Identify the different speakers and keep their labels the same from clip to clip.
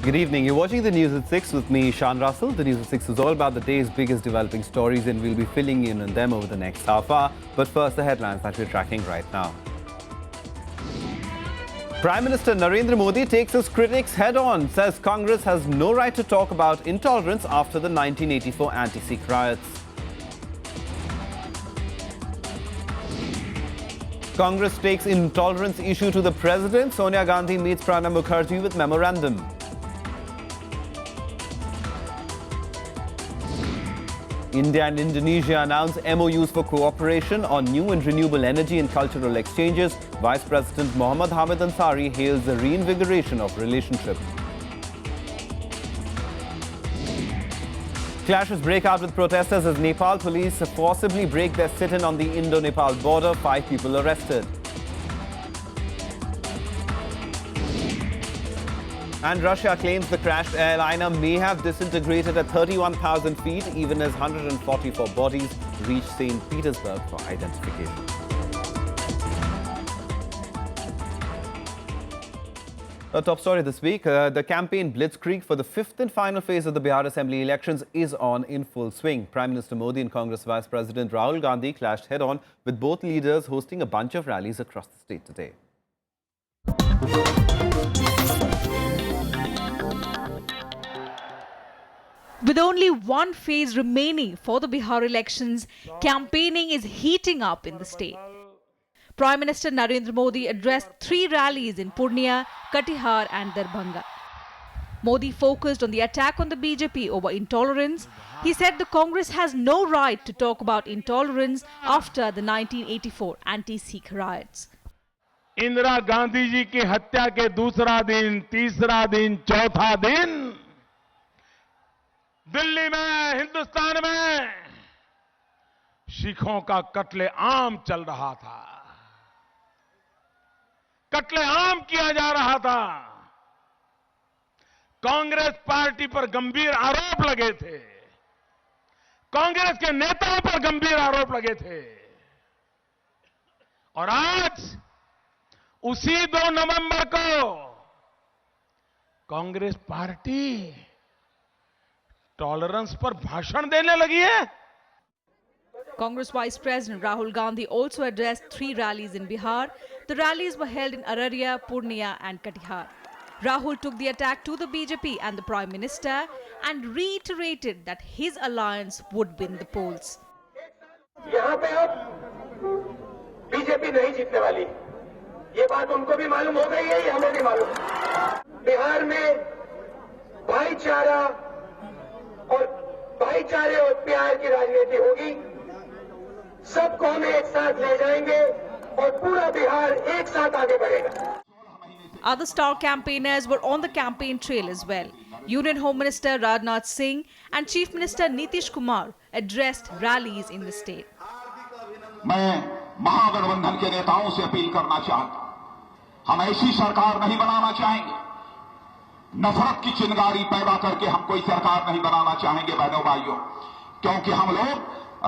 Speaker 1: Good evening. You're watching the News at 6 with me, Shan Russell. The News at 6 is all about the day's biggest developing stories, and we'll be filling in on them over the next half hour. But first, the headlines that we're tracking right now. Prime Minister Narendra Modi takes his critics head-on, says Congress has no right to talk about intolerance after the 1984 anti-Sikh riots. Congress takes intolerance issue to the President. Sonia Gandhi meets Pranab Mukherjee with memorandum. India and Indonesia announce MOUs for cooperation on new and renewable energy and cultural exchanges. Vice President Mohammad Hamid Ansari hails the reinvigoration of relationship. Clashes break out with protesters as Nepal police forcibly break their sit-in on the Indo-Nepal border. 5 people arrested. And Russia claims the crashed airliner may have disintegrated at 31,000 feet, even as 144 bodies reach St. Petersburg for identification. A top story this week, the campaign blitzkrieg for the 5th and final phase of the Bihar Assembly elections is on in full swing. Prime Minister Modi and Congress Vice President Rahul Gandhi clashed head-on, with both leaders hosting a bunch of rallies across the state today.
Speaker 2: With only one phase remaining for the Bihar elections, campaigning is heating up in the state. Prime Minister Narendra Modi addressed 3 rallies in Purnia, Katihar and Darbhanga. Modi focused on the attack on the BJP over intolerance. He said the Congress has no right to talk about intolerance after the 1984 anti-Sikh riots.
Speaker 3: Indira Gandhi ji की हत्या के दूसरा दिन, तीसरा दिन, चौथा दिन दिल्ली में, हिंदुस्तान में सिखों का कत्लेआम चल रहा था, कत्लेआम किया जा रहा था। कांग्रेस पार्टी पर गंभीर आरोप लगे थे, कांग्रेस के नेताओं पर गंभीर आरोप लगे थे, और आज उसी 2 नवंबर को कांग्रेस पार्टी टॉलरेंस पर भाषण देने लगी है।
Speaker 2: Congress Vice President Rahul Gandhi also addressed 3 rallies in Bihar. The rallies were held in Araria, Purnia and Katihar. Rahul took the attack to the BJP and the Prime Minister and reiterated that his alliance would win the polls.
Speaker 4: यहाँ पे अब BJP नहीं जीतने वाली, ये बात उनको भी मालूम हो गई है, ये हमें भी मालूम है। बिहार में भाईचारा और भाईचारे और प्यार की राजनीति होगी। सबको हम एक साथ ले जाएंगे और पूरा बिहार एक साथ आगे बढ़ेगा।
Speaker 2: Other star campaigners were on the campaign trail as well. Union Home Minister Rajnath Singh and Chief Minister Nitish Kumar addressed rallies in the state.
Speaker 5: मैं महागठबंधन के नेताओं से अपील करना चाहता हूं, हम ऐसी सरकार नहीं बनाना चाहेंगे, नफरत की चिंगारी पैदा करके हम कोई सरकार नहीं बनाना चाहेंगे बहनों भाइयों, क्योंकि हम लोग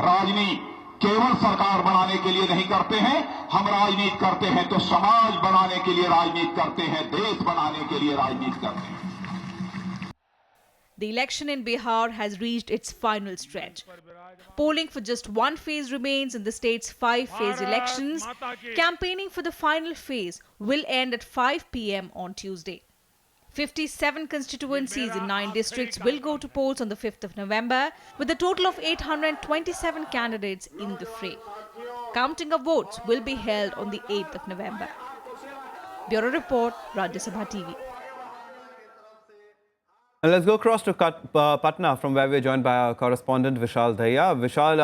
Speaker 5: राजनीति केवल सरकार बनाने के लिए नहीं करते हैं, हम राजनीति करते हैं तो समाज बनाने के लिए राजनीति करते हैं, देश बनाने के लिए राजनीति करते हैं।
Speaker 2: The election in Bihar has reached its final stretch. Polling for just one phase remains in the state's 5-phase elections. Campaigning for the final phase will end at 5 p.m. on Tuesday. 57 constituencies in 9 districts will go to polls on the 5th of November, with a total of 827 candidates in the fray. Counting of votes will be held on the 8th of November. Bureau Report, Rajya Sabha TV.
Speaker 1: And let's go across to Patna, from where we're joined by our correspondent Vishal Daya. Vishal,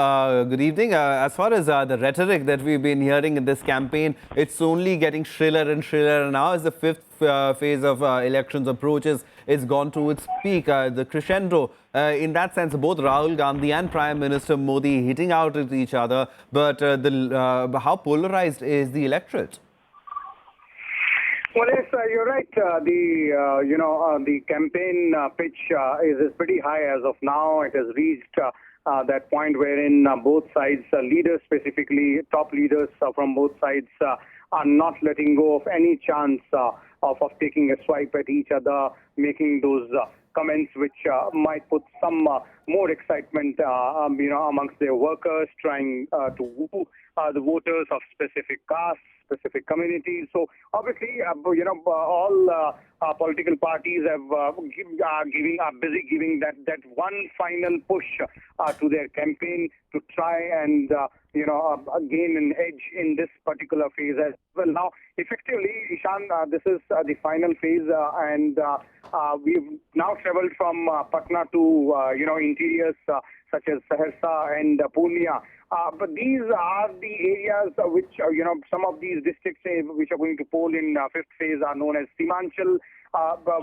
Speaker 1: good evening. As far as the rhetoric that we've been hearing in this campaign, it's only getting shriller and shriller. Now as the 5th phase of elections approaches, it's gone to its peak, the crescendo. In that sense, both Rahul Gandhi and Prime Minister Modi hitting out at each other. But how polarized is the electorate?
Speaker 6: Well, yes, you're right. The campaign pitch is pretty high as of now. It has reached that point wherein both sides, leaders specifically, top leaders from both sides are not letting go of any chance of taking a swipe at each other, making those comments which might put some more excitement, amongst their workers, trying to woo the voters of specific castes, specific communities. So obviously, all political parties are busy giving that one final push to their campaign to try and gain an edge in this particular phase as well. Now, effectively, Ishan, this is the final phase, and we've now travelled from Patna to interiors such as Saharsa and Purnia. But these are the areas which, some of these districts which are going to poll in fifth phase are known as Simanchal,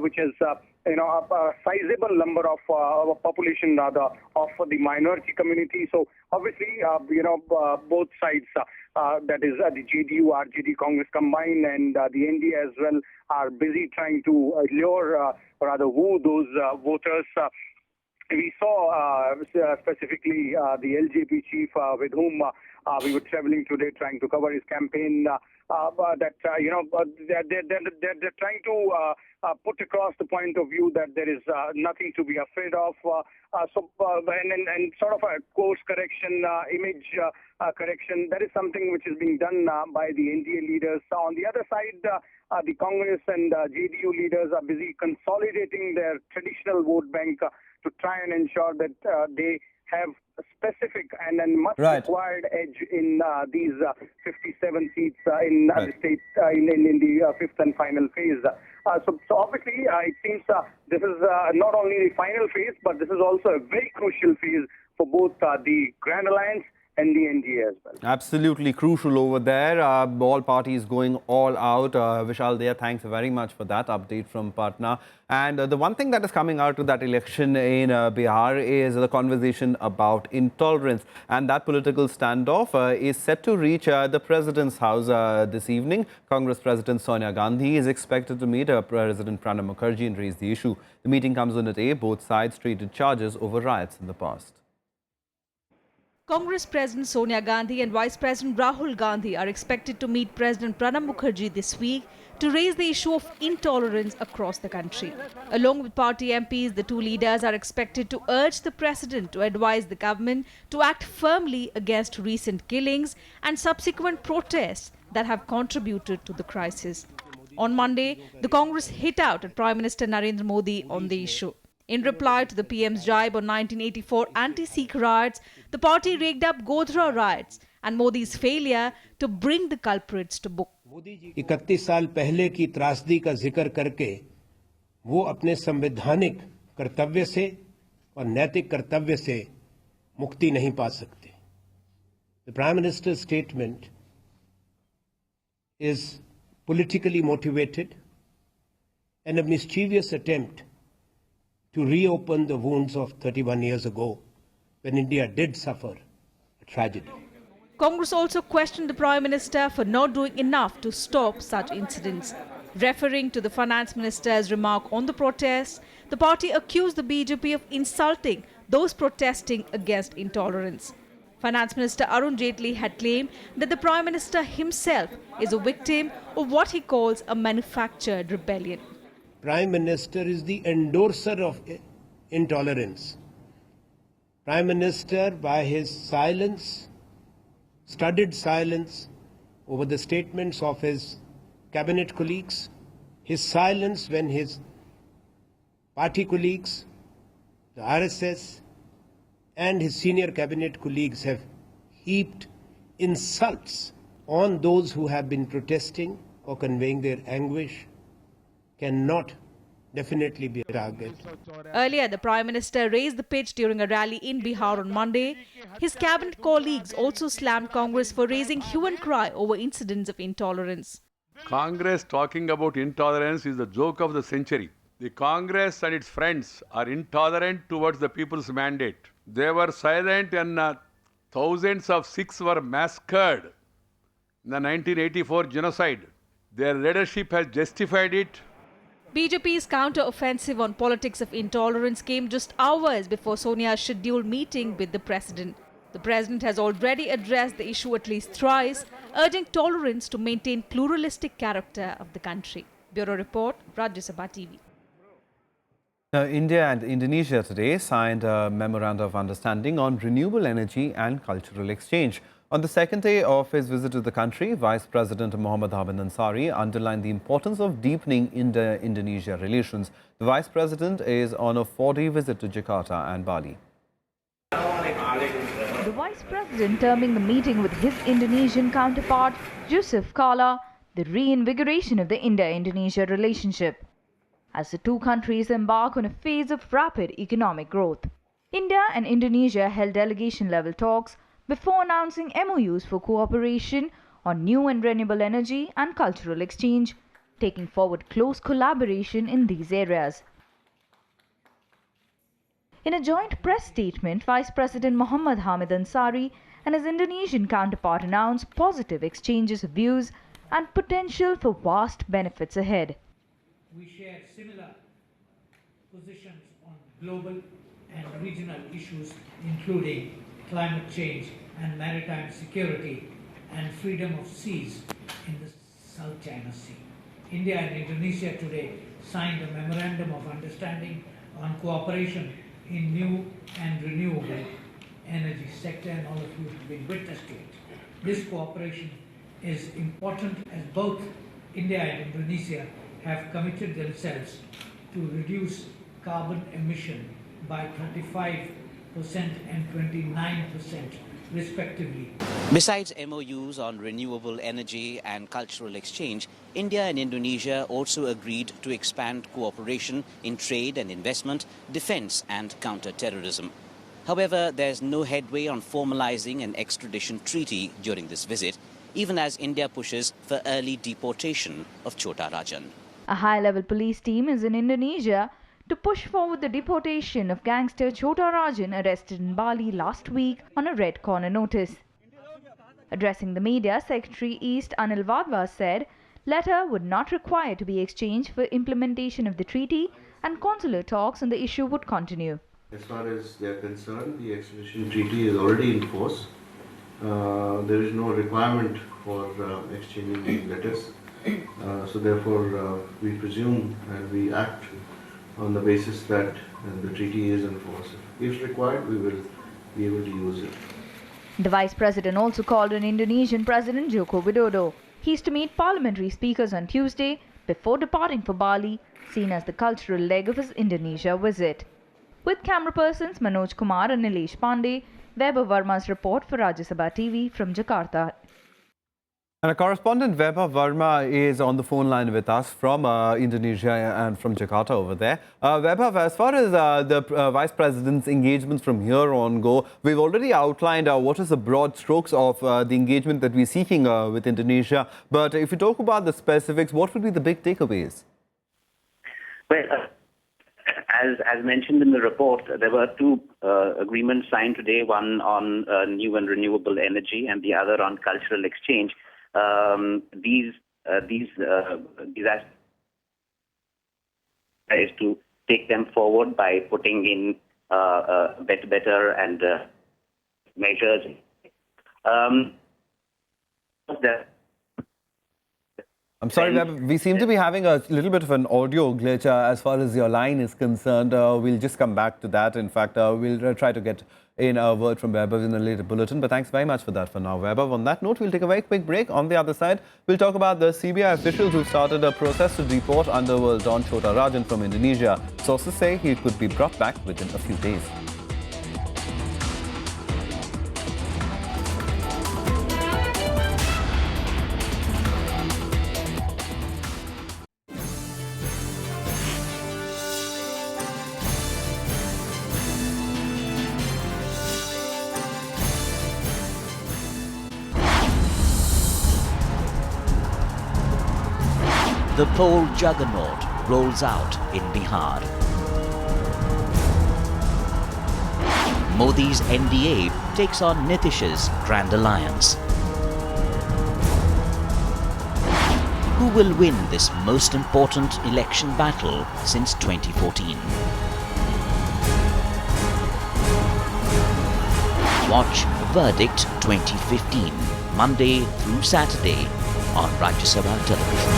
Speaker 6: which is, a sizable number of population rather of the minority community. So obviously, both sides, that is the JDU, RJD, Congress combined, and the NDA as well, are busy trying to lure, rather woo those voters. We saw specifically the LJP chief with whom we were traveling today, trying to cover his campaign. They're trying to put across the point of view that there is nothing to be afraid of. And sort of a course correction, image correction. That is something which is being done by the NDA leaders. On the other side, the Congress and JDU leaders are busy consolidating their traditional vote bank to try and ensure that they have a specific and much required edge in these 57 seats in the state in the fifth and final phase. So obviously, it seems this is not only the final phase, but this is also a very crucial phase for both the Grand Alliance and the NDA as well.
Speaker 1: Absolutely crucial over there. All parties going all out. Vishal Daya, thanks very much for that update from Patna. And the one thing that is coming out of that election in Bihar is the conversation about intolerance. And that political standoff is set to reach the President's house this evening. Congress President Sonia Gandhi is expected to meet President Pranab Mukherjee and raise the issue. The meeting comes on a day both sides treated charges over riots in the past.
Speaker 2: Congress President Sonia Gandhi and Vice President Rahul Gandhi are expected to meet President Pranab Mukherjee this week to raise the issue of intolerance across the country. Along with party MPs, the two leaders are expected to urge the president to advise the government to act firmly against recent killings and subsequent protests that have contributed to the crisis. On Monday, the Congress hit out at Prime Minister Narendra Modi on the issue. In reply to the PM's jibe on 1984 anti-Sikh riots, the party raked up Godhra riots and Modi's failure to bring the culprits to book.
Speaker 7: 31 साल पहले की त्रासदी का जिक्र करके वो अपने संवैधानिक कर्तव्य से और नैतिक कर्तव्य से मुक्ति नहीं पा सकते. The Prime Minister's statement is politically motivated and a mischievous attempt to reopen the wounds of 31 years ago when India did suffer a tragedy.
Speaker 2: Congress also questioned the Prime Minister for not doing enough to stop such incidents. Referring to the Finance Minister's remark on the protests, the party accused the BJP of insulting those protesting against intolerance. Finance Minister Arun Jaitley had claimed that the Prime Minister himself is a victim of what he calls a manufactured rebellion.
Speaker 7: Prime Minister is the endorser of intolerance. Prime Minister, by his silence, studied silence over the statements of his cabinet colleagues, his silence when his party colleagues, the RSS, and his senior cabinet colleagues have heaped insults on those who have been protesting or conveying their anguish, cannot definitely be a target.
Speaker 2: Earlier, the Prime Minister raised the pitch during a rally in Bihar on Monday. His cabinet colleagues also slammed Congress for raising hue and cry over incidents of intolerance.
Speaker 8: Congress talking about intolerance is the joke of the century. The Congress and its friends are intolerant towards the people's mandate. They were silent and thousands of Sikhs were massacred in the 1984 genocide. Their leadership has justified it.
Speaker 2: BJP's counter-offensive on politics of intolerance came just hours before Sonia's scheduled meeting with the president. The president has already addressed the issue at least thrice, urging tolerance to maintain pluralistic character of the country. Bureau Report, Rajya Sabha TV.
Speaker 1: Now, India and Indonesia today signed a memorandum of understanding on renewable energy and cultural exchange. On the second day of his visit to the country, Vice President Mohammad Hamid Ansari underlined the importance of deepening India-Indonesia relations. The Vice President is on a 4-day visit to Jakarta and Bali.
Speaker 2: The Vice President terming the meeting with his Indonesian counterpart, Yusuf Kala, the reinvigoration of the India-Indonesia relationship, as the two countries embark on a phase of rapid economic growth. India and Indonesia held delegation-level talks before announcing MOUs for cooperation on new and renewable energy and cultural exchange, taking forward close collaboration in these areas. In a joint press statement, Vice President Mohammad Hamid Ansari and his Indonesian counterpart announced positive exchanges of views and potential for vast benefits ahead.
Speaker 9: We share similar positions on global and regional issues, including climate change and maritime security and freedom of seas in the South China Sea. India and Indonesia today signed a memorandum of understanding on cooperation in new and renewable energy sector, and all of you have been witness to it. This cooperation is important as both India and Indonesia have committed themselves to reduce carbon emission by 35% and 29% respectively.
Speaker 10: Besides MOUs on renewable energy and cultural exchange, India and Indonesia also agreed to expand cooperation in trade and investment, defense and counter-terrorism. However, there's no headway on formalizing an extradition treaty during this visit, even as India pushes for early deportation of Chota Rajan.
Speaker 2: A high-level police team is in Indonesia to push forward the deportation of gangster Chota Rajan arrested in Bali last week on a red corner notice. Addressing the media, Secretary East Anil Wadhwa said letter would not require to be exchanged for implementation of the treaty and consular talks on the issue would continue.
Speaker 11: As far as they are concerned, the extradition treaty is already in force. There is no requirement for exchanging these letters. So therefore, we presume and we act on the basis that the treaty is in force. If required, we will be able to use it.
Speaker 2: The Vice President also called on Indonesian President Joko Widodo. He is to meet parliamentary speakers on Tuesday before departing for Bali, seen as the cultural leg of his Indonesia visit. With camera persons Manoj Kumar and Nilesh Pandey, Weber Verma's report for Rajya Sabha TV from Jakarta.
Speaker 1: And our correspondent Weber Verma is on the phone line with us from Indonesia and from Jakarta over there. Weber, as far as the Vice President's engagements from here on go, we've already outlined what is the broad strokes of the engagement that we're seeking with Indonesia. But if you talk about the specifics, what would be the big takeaways?
Speaker 12: Well, as mentioned in the report, there were two agreements signed today, one on new and renewable energy and the other on cultural exchange. These is to take them forward by putting in better and measures.
Speaker 1: I'm sorry, we seem to be having a little bit of an audio glitch as far as your line is concerned. We'll just come back to that. In fact, we'll try to get in a word from Weber in a later bulletin. But thanks very much for that for now, Weber. On that note, we'll take a very quick break. On the other side, we'll talk about the CBI officials who started a process to deport underworld Don Chota Rajan from Indonesia. Sources say he could be brought back within a few days.
Speaker 10: The poll juggernaut rolls out in Bihar. Modi's NDA takes on Nitish's Grand Alliance. Who will win this most important election battle since 2014? Watch Verdict 2015, Monday through Saturday on Rajya Sabha television.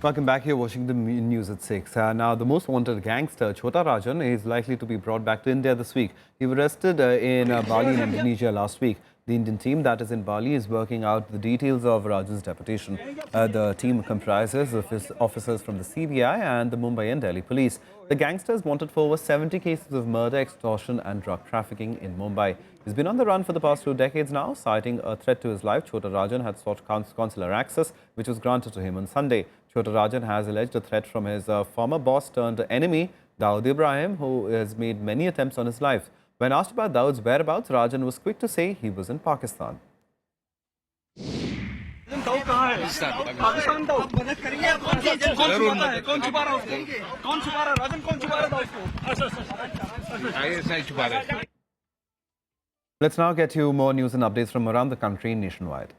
Speaker 1: Welcome back here, watching the news at 6. Now, the most wanted gangster, Chota Rajan, is likely to be brought back to India this week. He was arrested in Bali, in Indonesia last week. The Indian team that is in Bali is working out the details of Rajan's deportation. The team comprises officers from the CBI and the Mumbai and Delhi police. The gangster is wanted for over 70 cases of murder, extortion and drug trafficking in Mumbai. He's been on the run for the past 2 decades now, citing a threat to his life. Chota Rajan had sought consular access, which was granted to him on Sunday. Chota Rajan has alleged a threat from his former boss turned enemy, Dawood Ibrahim, who has made many attempts on his life. When asked about Dawood's whereabouts, Rajan was quick to say he was in Pakistan. Let's now get you more news and updates from around the country nationwide.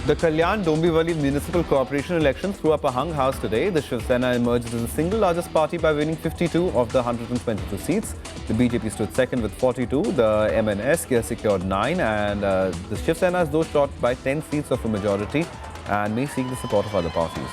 Speaker 1: The Kalyan Dombivli Municipal Corporation elections threw up a hung house today. The Shiv Sena emerged as the single largest party by winning 52 of the 122 seats. The BJP stood second with 42. The MNS secured 9, and the Shiv Sena is though short by 10 seats of a majority and may seek the support of other parties.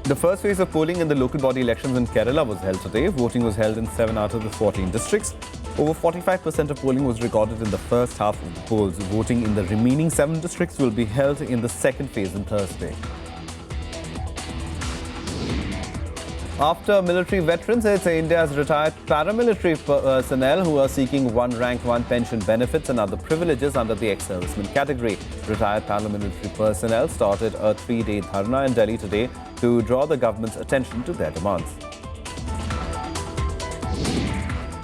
Speaker 1: The first phase of polling in the local body elections in Kerala was held today. Voting was held in 7 out of the 14 districts. Over 45% of polling was recorded in the first half of the polls. Voting in the remaining 7 districts will be held in the second phase on Thursday. After military veterans, it's India's retired paramilitary personnel who are seeking one rank, one pension benefits and other privileges under the ex-serviceman category. Retired paramilitary personnel started a 3-day dharna in Delhi today to draw the government's attention to their demands.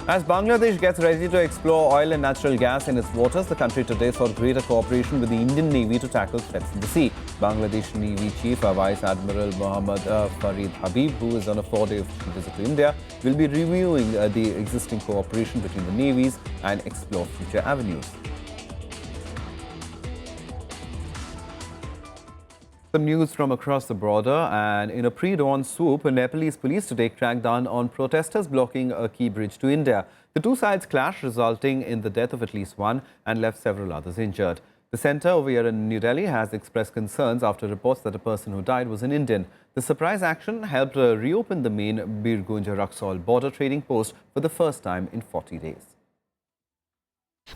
Speaker 1: As Bangladesh gets ready to explore oil and natural gas in its waters, the country today sought greater cooperation with the Indian Navy to tackle threats in the sea. Bangladesh Navy Chief Vice Admiral Mohammad Farid Habib, who is on a 4-day visit to India, will be reviewing the existing cooperation between the navies and explore future avenues. Some news from across the border, and in a pre-dawn swoop, Nepalese police today cracked down on protesters blocking a key bridge to India. The two sides clashed, resulting in the death of at least one and left several others injured. The centre over here in New Delhi has expressed concerns after reports that a person who died was an Indian. The surprise action helped reopen the main Birgunj-Raxaul border trading post for the first time in 40 days.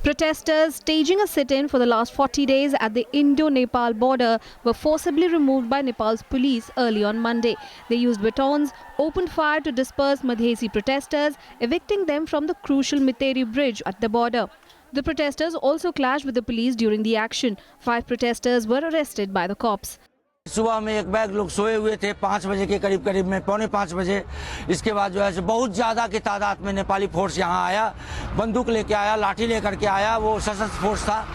Speaker 2: Protesters staging a sit-in for the last 40 days at the Indo-Nepal border were forcibly removed by Nepal's police early on Monday. They used batons, opened fire to disperse Madhesi protesters, evicting them from the crucial Miteri bridge at the border. The protesters also clashed with the police during the action. 5 protesters were arrested by the cops.
Speaker 13: सुबह में एक bag लोग सोए हुए थे 5 बजे के करीब में, पौने 5 बजे। इसके बाद जो है बहुत ज़्यादा की तादाद में नेपाली फोर्स यहाँ आया, बंदूक लेके आया, लाठी लेकर के आया। वो सशस्त्र फोर्स था,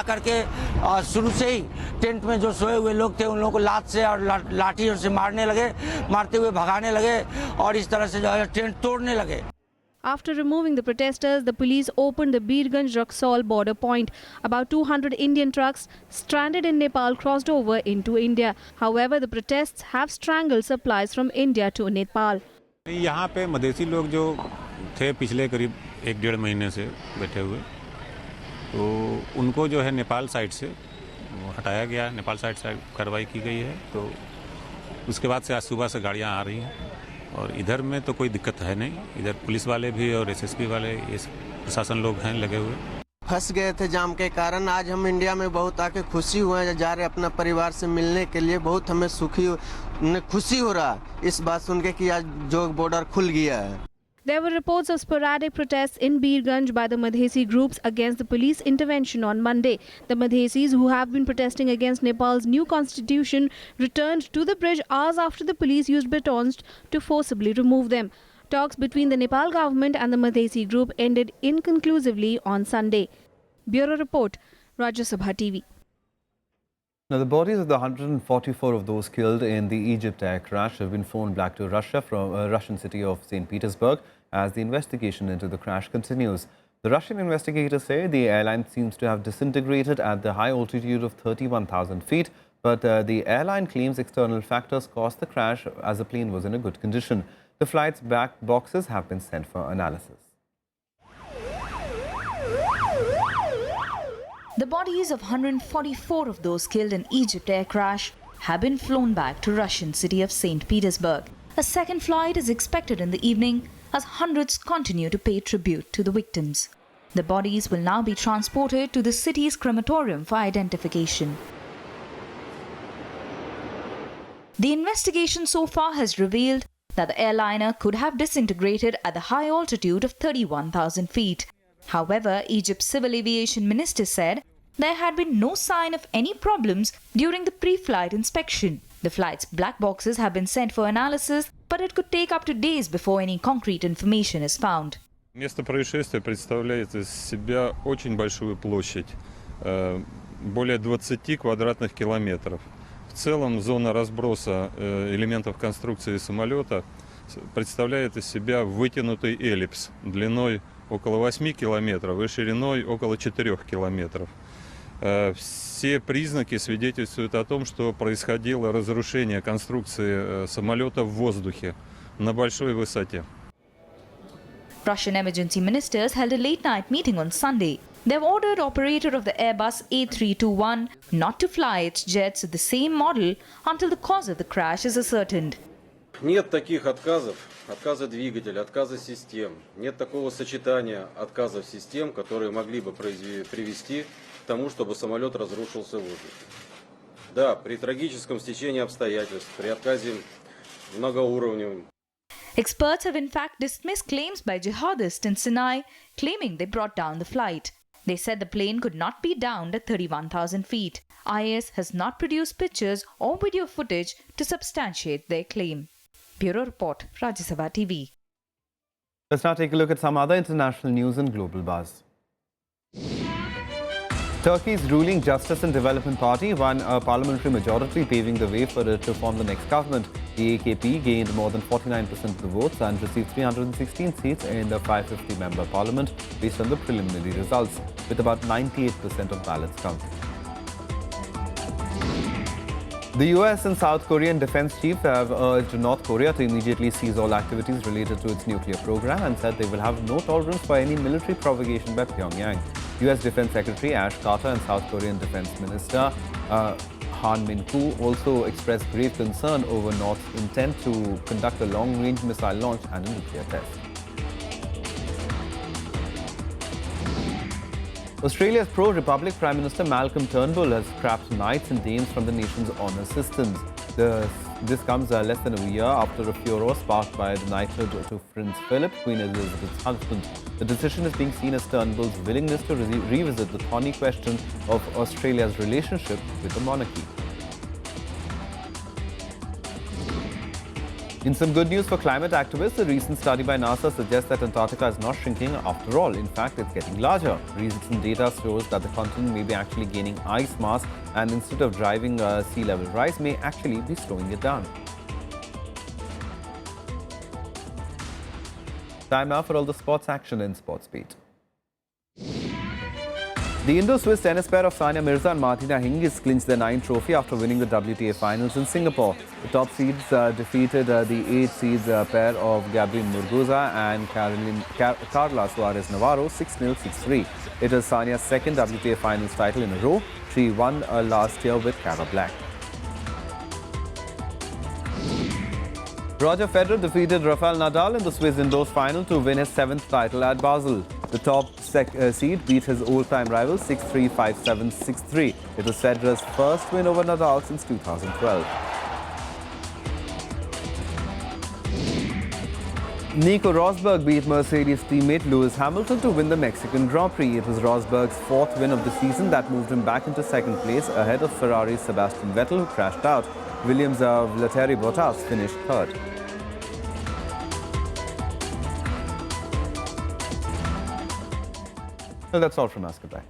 Speaker 13: आकर के शुरू से ही टेंट में जो सोए हुए लोग थे उन लोगों को लात से और लाठी से मारने लगे, मारते हुए भगाने लगे और इस तरह से जो है टेंट तोड़ने लगे।
Speaker 2: After removing the protesters, the police opened the Birgunj-Raxaul border point. About 200 Indian trucks stranded in Nepal crossed over into India. However, the protests have strangled supplies from India to Nepal.
Speaker 14: यहाँ पे मधेसी लोग जो थे पिछले करीब 1-1.5 महीने से बैठे हुए, तो उनको जो है नेपाल साइड से हटाया गया, नेपाल साइड से कार्रवाई की गई है। तो उसके बाद से आज सुबह से गाड़ियाँ आ रही हैं और इधर में तो कोई दिक्कत है नहीं। इधर पुलिस वाले भी और एसएसपी वाले, ये प्रशासन लोग हैं लगे हुए।
Speaker 15: फंस गए थे जाम के कारण। आज हम इंडिया में बहुत आके खुशी हुए हैं, जा रहे अपना परिवार से मिलने के लिए। बहुत हमें खुशी हो रहा है इस बात सुन के कि आज जो बॉर्डर खुल गया है।
Speaker 2: There were reports of sporadic protests in Birgunj by the Madhesi groups against the police intervention on Monday. The Madhesis, who have been protesting against Nepal's new constitution, returned to the bridge hours after the police used batons to forcibly remove them. Talks between the Nepal government and the Madhesi group ended inconclusively on Sunday. Bureau Report, Rajya Sabha TV.
Speaker 1: Now, the bodies of the 144 of those killed in the Egypt air crash have been flown back to Russia from Russian city of St. Petersburg as the investigation into the crash continues. The Russian investigators say the airline seems to have disintegrated at the high altitude of 31,000 feet, But the airline claims external factors caused the crash as the plane was in a good condition. The flight's black boxes have been sent for analysis.
Speaker 2: The bodies of 144 of those killed in Egypt air crash have been flown back to Russian city of St. Petersburg. A second flight is expected in the evening as hundreds continue to pay tribute to the victims. The bodies will now be transported to the city's crematorium for identification. The investigation so far has revealed that the airliner could have disintegrated at the high altitude of 31,000 feet. However, Egypt's civil aviation minister said there had been no sign of any problems during the pre-flight inspection. The flight's black boxes have been sent for analysis, but it could take up to days before any concrete information is found.
Speaker 16: Место происшествия представляет из себя очень большую площадь, более 20 квадратных километров. В целом зона разброса элементов конструкции самолета представляет из себя вытянутый эллипс длиной около 8 километров и шириной около 4 километров. Все признаки свидетельствуют о том, что происходило разрушение конструкции самолета в воздухе на большой высоте.
Speaker 2: Russian emergency ministers held a late-night meeting on Sunday. They've ordered operator of the Airbus A321 not to fly its jets of the same model until the cause of the crash is ascertained.
Speaker 17: Нет таких отказов, отказа двигателя, отказа систем. Нет такого сочетания отказов систем, которые могли бы привести к тому, чтобы самолет разрушился в воздухе. Да, при трагическом стечении обстоятельств, при отказе многоуровневым.
Speaker 2: Experts have in fact dismissed claims by jihadists in Sinai, claiming they brought down the flight. They said the plane could not be downed at 31,000 feet. IS has not produced pictures or video footage to substantiate their claim. Bureau Report, Rajya Sabha TV.
Speaker 1: Let's now take a look at some other international news and global buzz. Turkey's ruling Justice and Development Party won a parliamentary majority, paving the way for it to form the next government. The AKP gained more than 49% of the votes and received 316 seats in the 550-member parliament based on the preliminary results, with about 98% of ballots counted. The US and South Korean defense chiefs have urged North Korea to immediately cease all activities related to its nuclear program and said they will have no tolerance for any military provocation by Pyongyang. US Defense Secretary Ash Carter and South Korean Defense Minister Han Min-koo also expressed grave concern over North's intent to conduct a long-range missile launch and a nuclear test. Australia's pro-Republic Prime Minister Malcolm Turnbull has scrapped knights and dames from the nation's honour systems. This comes less than a year after a furor sparked by the knighthood to Prince Philip, Queen Elizabeth's husband. The decision is being seen as Turnbull's willingness to revisit the thorny question of Australia's relationship with the monarchy. In some good news for climate activists, a recent study by NASA suggests that Antarctica is not shrinking after all. In fact, it's getting larger. Recent data shows that the continent may be actually gaining ice mass, and instead of driving sea level rise, may actually be slowing it down. Time now for all the sports action in Sports Beat. The Indo-Swiss tennis pair of Sania Mirza and Martina Hingis clinched their 9th trophy after winning the WTA finals in Singapore. The top seeds defeated the 8 seeds pair of Gabriel Muguruza and Carla Suarez Navarro 6-0, 6-3. It is Sania's second WTA finals title in a row. She won last year with Cara Black. Roger Federer defeated Rafael Nadal in the Swiss indoors final to win his 7th title at Basel. The top seed beat his old-time rival 6-3, 5-7, 6-3. It was Federer's first win over Nadal since 2012. Nico Rosberg beat Mercedes teammate Lewis Hamilton to win the Mexican Grand Prix. It was Rosberg's 4th win of the season that moved him back into 2nd place ahead of Ferrari's Sebastian Vettel, who crashed out. Williams' Valtteri Bottas finished 3rd. Well, that's all from us. Goodbye.